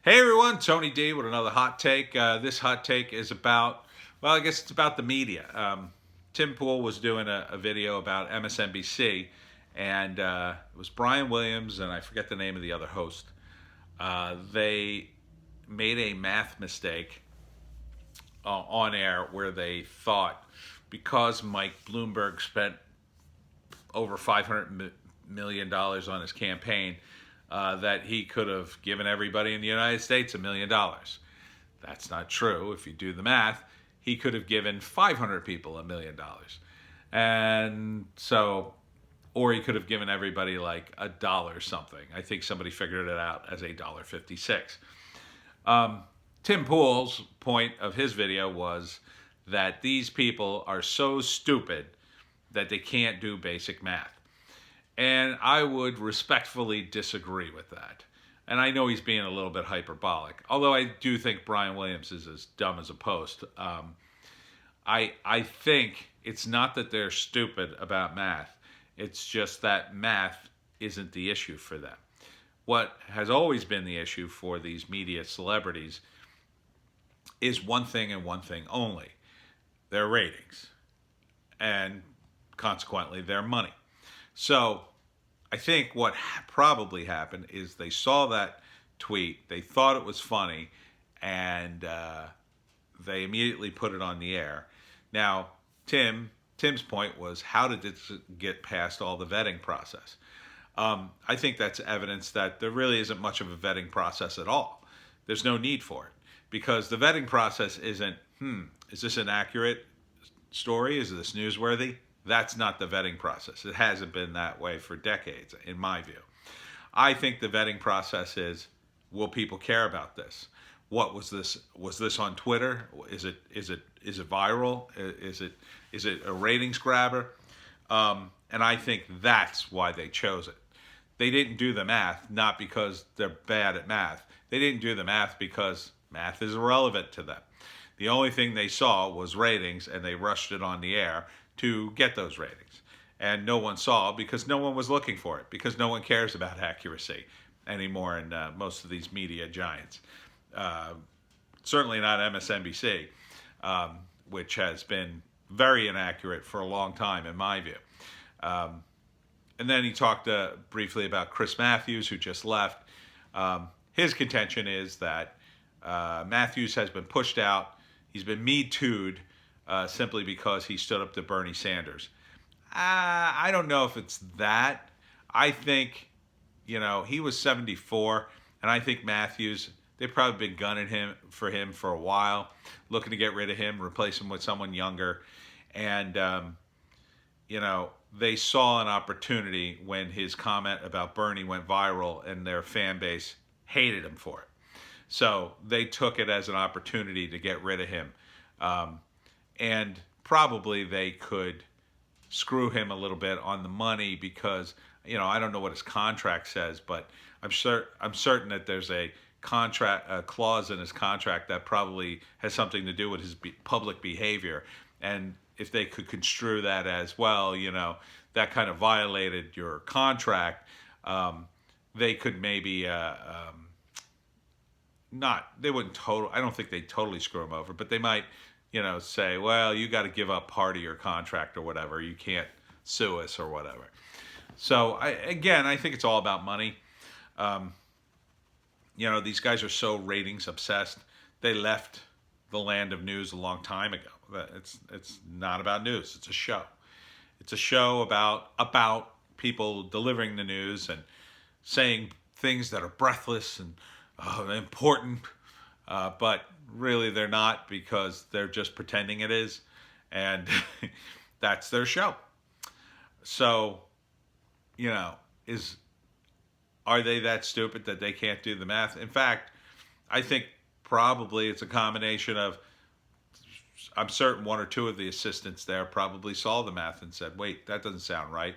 Hey everyone, Tony D with another hot take. This hot take is about, well, I guess it's about the media. Tim Pool was doing a video about MSNBC, and it was Brian Williams, and I forget the name of the other host. They made a math mistake on air where they thought because Mike Bloomberg spent over $500 million on his campaign, that he could have given everybody in the United States $1 million. That's not true. If you do the math, he could have given 500 people $1 million. And so, or he could have given everybody like $1 something. I think somebody figured it out as $1.56. Tim Pool's point of his video was that these people are so stupid that they can't do basic math. And I would respectfully disagree with that. And I know he's being a little bit hyperbolic, although I do think Brian Williams is as dumb as a post. I think it's not that they're stupid about math. It's just that math isn't the issue for them. What has always been the issue for these media celebrities is one thing and one thing only: their ratings, and consequently their money. So I think what probably happened is they saw that tweet, they thought it was funny, and they immediately put it on the air. Now, Tim's point was, how did this get past all the vetting process? I think that's evidence that there really isn't much of a vetting process at all. There's no need for it, because the vetting process isn't, is this an accurate story? Is this newsworthy? That's not the vetting process. It hasn't been that way for decades, in my view. I think the vetting process is, will people care about this? What was this? Was this on Twitter? Is it viral? Is it a ratings grabber? And I think that's why they chose it. They didn't do the math, not because they're bad at math. They didn't do the math because math is irrelevant to them. The only thing they saw was ratings, and they rushed it on the air to get those ratings. And no one saw, because no one was looking for it, because no one cares about accuracy anymore in most of these media giants. Certainly not MSNBC, which has been very inaccurate for a long time, in my view. And then he talked briefly about Chris Matthews, who just left. His contention is that Matthews has been pushed out. He's been Me Too'd simply because he stood up to Bernie Sanders. I don't know if it's that. I think, he was 74, and I think Matthews, they've probably been gunning for him for a while, looking to get rid of him, replace him with someone younger. And, they saw an opportunity when his comment about Bernie went viral, and their fan base hated him for it. So they took it as an opportunity to get rid of him. And probably they could screw him a little bit on the money because, I don't know what his contract says, but I'm certain that there's a clause in his contract that probably has something to do with his public behavior. And if they could construe that as, well, that kind of violated your contract, they could maybe I don't think they'd totally screw him over, but they might, say, well, you got to give up part of your contract or whatever. You can't sue us or whatever. So I think it's all about money. These guys are so ratings obsessed. They left the land of news a long time ago. It's not about news. It's a show. It's a show about people delivering the news and saying things that are breathless and important, but really they're not, because they're just pretending it is, and that's their show. So, are they that stupid that they can't do the math? In fact, I think probably it's a combination of, I'm certain one or two of the assistants there probably saw the math and said, wait, that doesn't sound right.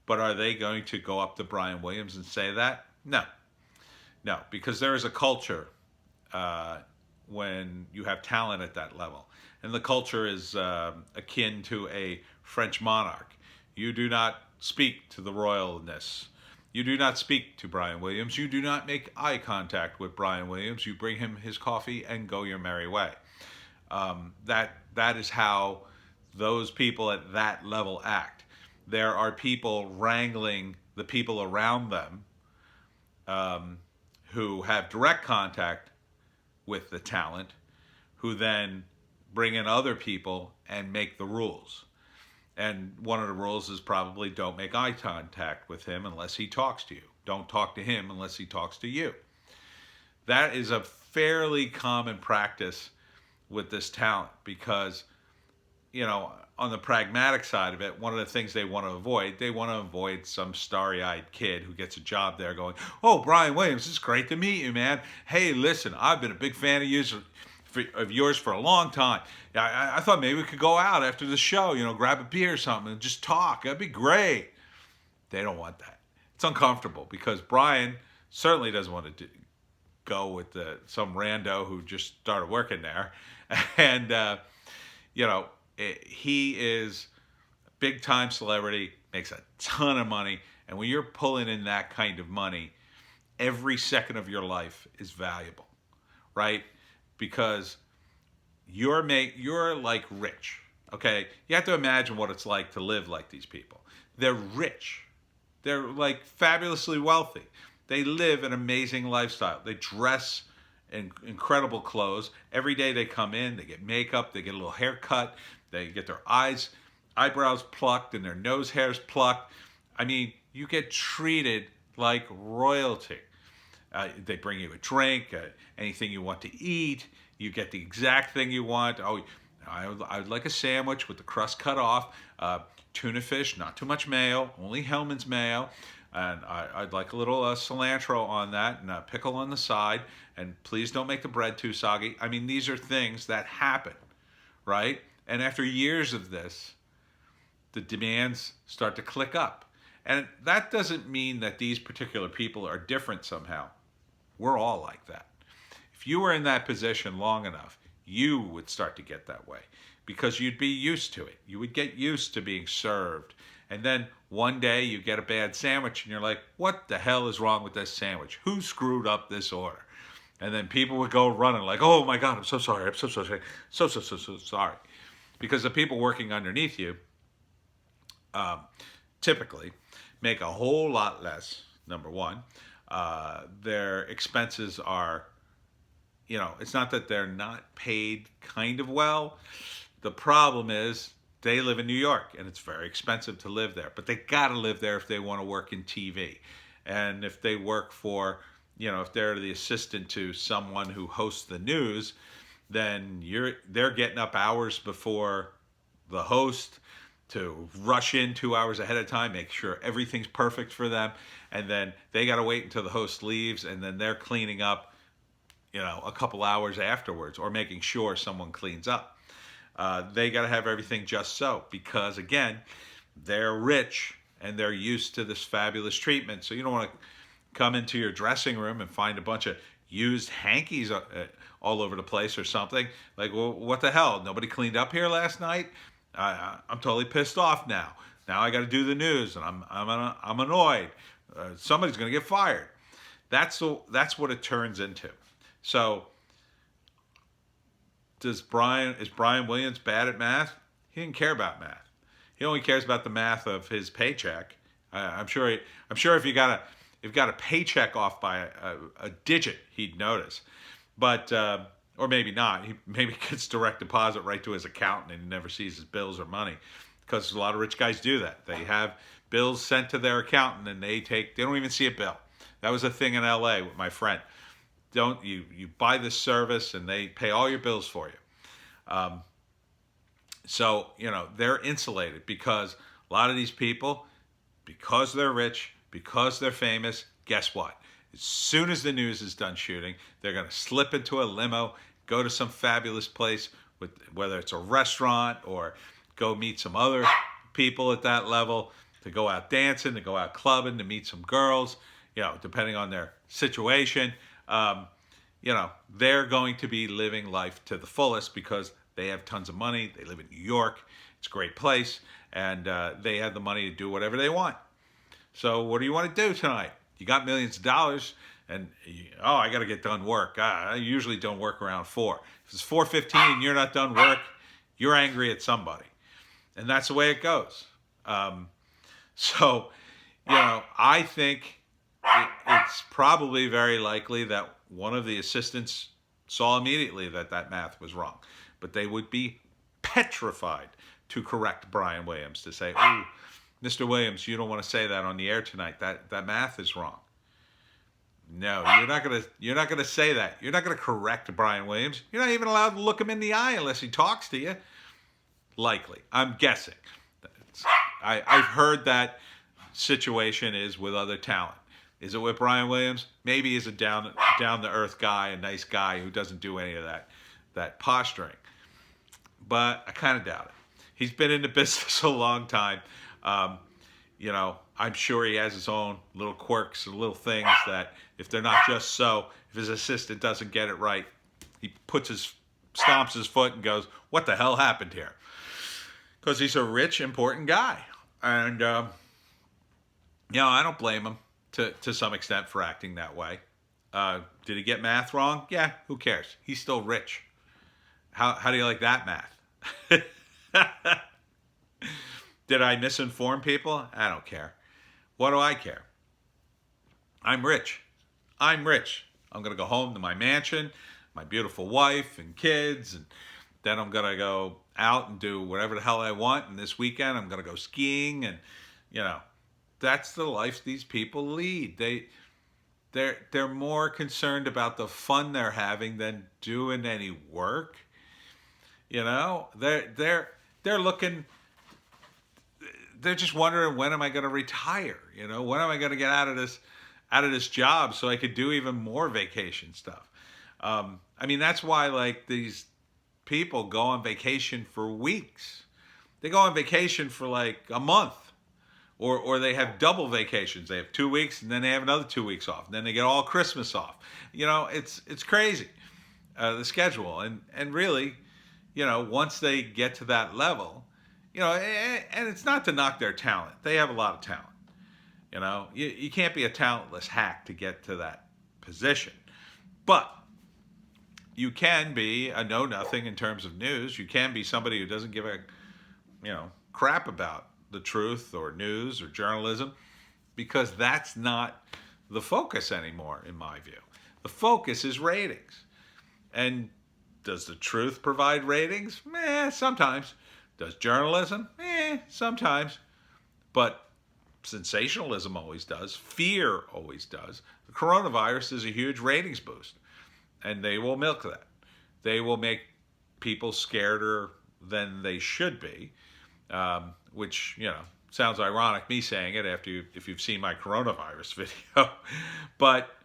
But are they going to go up to Brian Williams and say that? No, because there is a culture when you have talent at that level. And the culture is akin to a French monarch. You do not speak to the royalness. You do not speak to Brian Williams. You do not make eye contact with Brian Williams. You bring him his coffee and go your merry way. That is how those people at that level act. There are people wrangling the people around them who have direct contact with the talent, who then bring in other people and make the rules. And one of the rules is probably don't make eye contact with him unless he talks to you. Don't talk to him unless he talks to you. That is a fairly common practice with this talent because, you know, on the pragmatic side of it, one of the things they want to avoid some starry-eyed kid who gets a job there going, "Oh, Brian Williams, it's great to meet you, man. Hey, listen, I've been a big fan of yours for a long time. I thought maybe we could go out after the show, you know, grab a beer or something and just talk. That'd be great." They don't want that. It's uncomfortable because Brian certainly doesn't want to go with some rando who just started working there. And, you know, he is a big-time celebrity, makes a ton of money. And when you're pulling in that kind of money, every second of your life is valuable, right? Because you're like rich, okay? You have to imagine what it's like to live like these people. They're rich. They're like fabulously wealthy. They live an amazing lifestyle. They dress in incredible clothes. Every day they come in, they get makeup, they get a little haircut, they get their eyebrows plucked and their nose hairs plucked. I mean, you get treated like royalty. They bring you a drink, anything you want to eat. You get the exact thing you want. Oh, I would like a sandwich with the crust cut off, tuna fish, not too much mayo, only Hellman's mayo. And I'd like a little cilantro on that and a pickle on the side. And please don't make the bread too soggy. I mean, these are things that happen, right? And after years of this, the demands start to click up. And that doesn't mean that these particular people are different somehow. We're all like that. If you were in that position long enough, you would start to get that way because you'd be used to it. You would get used to being served. And then one day you get a bad sandwich and you're like, what the hell is wrong with this sandwich? Who screwed up this order? And then people would go running like, oh my God, I'm so sorry. I'm so sorry. So sorry. Because the people working underneath you typically make a whole lot less, number one. Their expenses are, you know, it's not that they're not paid kind of well. The problem is they live in New York and it's very expensive to live there. But they got to live there if they want to work in TV. And if they work for, you know, if they're the assistant to someone who hosts the news, then they're getting up hours before the host to rush in 2 hours ahead of time, make sure everything's perfect for them. And then they got to wait until the host leaves and then they're cleaning up, you know, a couple hours afterwards or making sure someone cleans up. They got to have everything just so because, again, they're rich and they're used to this fabulous treatment. So you don't want to come into your dressing room and find a bunch of used hankies all over the place or something. Like, well, what the hell? Nobody cleaned up here last night? I'm totally pissed off now. Now I got to do the news and I'm annoyed. Somebody's going to get fired. That's what it turns into. So is Brian Williams bad at math? He didn't care about math. He only cares about the math of his paycheck. I'm sure if you got a paycheck off by a digit, he'd notice. But or maybe not. He maybe gets direct deposit right to his accountant and he never sees his bills or money, because a lot of rich guys do that. They have bills sent to their accountant and they don't even see a bill. That was a thing in LA with my friend. You buy this service and they pay all your bills for you. So, you know, they're insulated because a lot of these people, because they're rich, because they're famous, guess what? As soon as the news is done shooting, they're going to slip into a limo, go to some fabulous place, whether it's a restaurant or go meet some other people at that level, to go out dancing, to go out clubbing, to meet some girls, you know, depending on their situation. You know, they're going to be living life to the fullest because they have tons of money. They live in New York. It's a great place. And they have the money to do whatever they want. So what do you want to do tonight? You got millions of dollars, and I got to get done work. I usually don't work around 4. If it's 4:15 and you're not done work, you're angry at somebody, and that's the way it goes. So, I think it's probably very likely that one of the assistants saw immediately that math was wrong, but they would be petrified to correct Brian Williams, to say, "Oh, Mr. Williams, you don't want to say that on the air tonight. That math is wrong." No, you're not gonna say that. You're not gonna correct Brian Williams. You're not even allowed to look him in the eye unless he talks to you. Likely, I'm guessing. I've heard that situation is with other talent. Is it with Brian Williams? Maybe he's a down to earth guy, a nice guy who doesn't do any of that posturing. But I kind of doubt it. He's been in the business a long time. I'm sure he has his own little quirks and little things that if they're not just so, if his assistant doesn't get it right, he stomps his foot and goes, "What the hell happened here?" Because he's a rich, important guy. And, I don't blame him to some extent for acting that way. Did he get math wrong? Yeah, who cares? He's still rich. How do you like that math? Did I misinform people? I don't care. What do I care? I'm rich. I'm rich. I'm going to go home to my mansion, my beautiful wife and kids, and then I'm going to go out and do whatever the hell I want. And this weekend, I'm going to go skiing. And, that's the life these people lead. They're more concerned about the fun they're having than doing any work. They're looking... They're just wondering, when am I going to retire? When am I going to get out of this job so I could do even more vacation stuff? That's why these people go on vacation for weeks. They go on vacation for a month, or they have double vacations. They have 2 weeks and then they have another 2 weeks off. And then they get all Christmas off. It's crazy, the schedule. And really, once they get to that level, and it's not to knock their talent. They have a lot of talent. You can't be a talentless hack to get to that position. But you can be a know-nothing in terms of news. You can be somebody who doesn't give a, crap about the truth or news or journalism, because that's not the focus anymore, in my view. The focus is ratings. And does the truth provide ratings? Sometimes. Does journalism? Sometimes. But sensationalism always does. Fear always does. The coronavirus is a huge ratings boost. And they will milk that. They will make people scareder than they should be. Which, sounds ironic me saying it if you've seen my coronavirus video. But,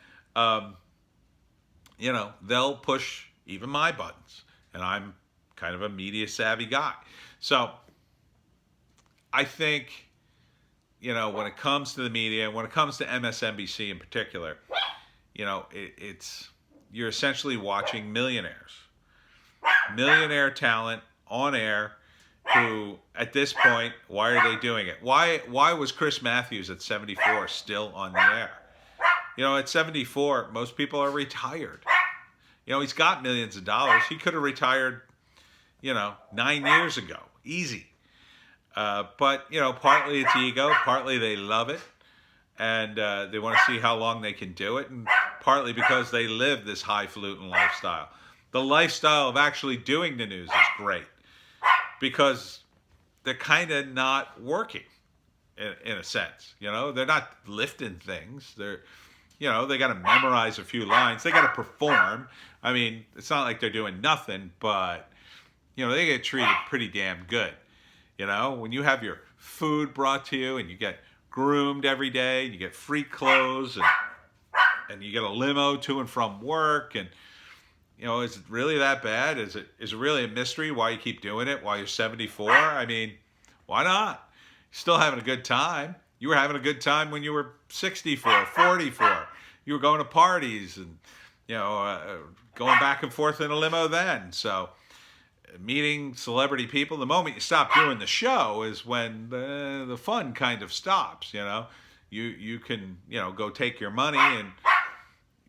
they'll push even my buttons. And I'm kind of a media savvy guy. So I think, when it comes to the media, when it comes to MSNBC in particular, you're essentially watching millionaires. Millionaire talent on air who, at this point, why are they doing it? Why was Chris Matthews at 74 still on the air? At 74, most people are retired. He's got millions of dollars. He could have retired 9 years ago. Easy. But, partly it's ego, partly they love it, and they want to see how long they can do it, and partly because they live this highfalutin lifestyle. The lifestyle of actually doing the news is great, because they're kind of not working, in a sense. They're not lifting things. They're, they got to memorize a few lines. They got to perform. It's not like they're doing nothing, but... they get treated pretty damn good. When you have your food brought to you and you get groomed every day, and you get free clothes, and you get a limo to and from work, and is it really that bad? Is it really a mystery why you keep doing it while you're 74? Why not? You're still having a good time. You were having a good time when you were 64, 44. You were going to parties and going back and forth in a limo then. So meeting celebrity people, the moment you stop doing the show is when the fun kind of stops, You can, go take your money and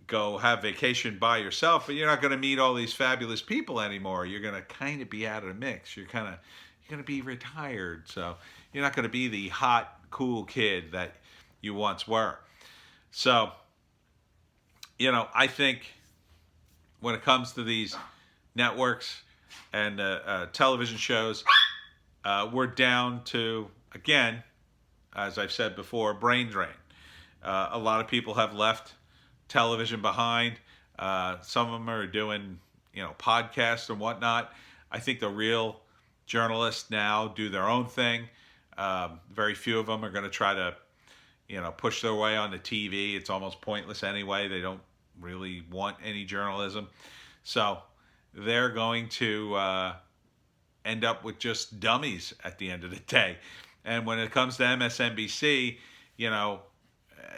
go have vacation by yourself, but you're not going to meet all these fabulous people anymore. You're going to kind of be out of the mix. You're going to be retired, so you're not going to be the hot, cool kid that you once were. So, I think when it comes to these networks and television shows, we're down to, again, as I've said before, brain drain. A lot of people have left television behind. Some of them are doing, podcasts and whatnot. I think the real journalists now do their own thing. Very few of them are going to try to, push their way on the TV. It's almost pointless anyway. They don't really want any journalism. So they're going to end up with just dummies at the end of the day. And when it comes to MSNBC,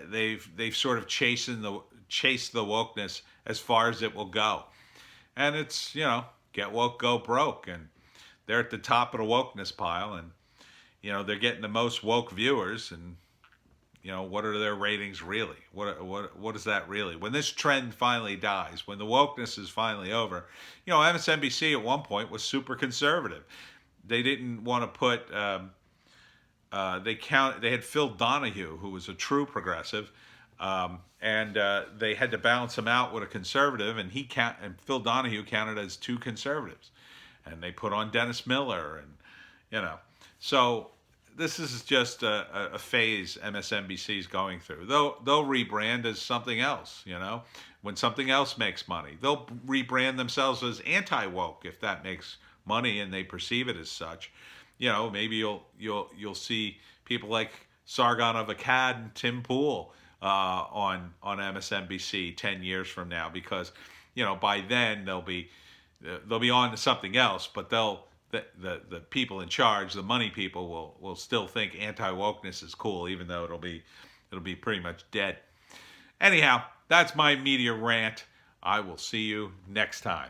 they've sort of chased the wokeness as far as it will go. And it's, get woke, go broke. And they're at the top of the wokeness pile. And, they're getting the most woke viewers. And, what are their ratings really? What is that really? When this trend finally dies, when the wokeness is finally over, MSNBC at one point was super conservative. They didn't want to put, they had Phil Donahue, who was a true progressive, and they had to balance him out with a conservative, and Phil Donahue counted as two conservatives, and they put on Dennis Miller, and so this is just a phase MSNBC is going through. They'll rebrand as something else, when something else makes money. They'll rebrand themselves as anti-woke if that makes money and they perceive it as such. Maybe you'll see people like Sargon of Akkad and Tim Pool on MSNBC 10 years from now, because by then they'll be on to something else, but the people in charge, the money people, will still think anti-wokeness is cool, even though it'll be pretty much dead. Anyhow, that's my media rant. I will see you next time.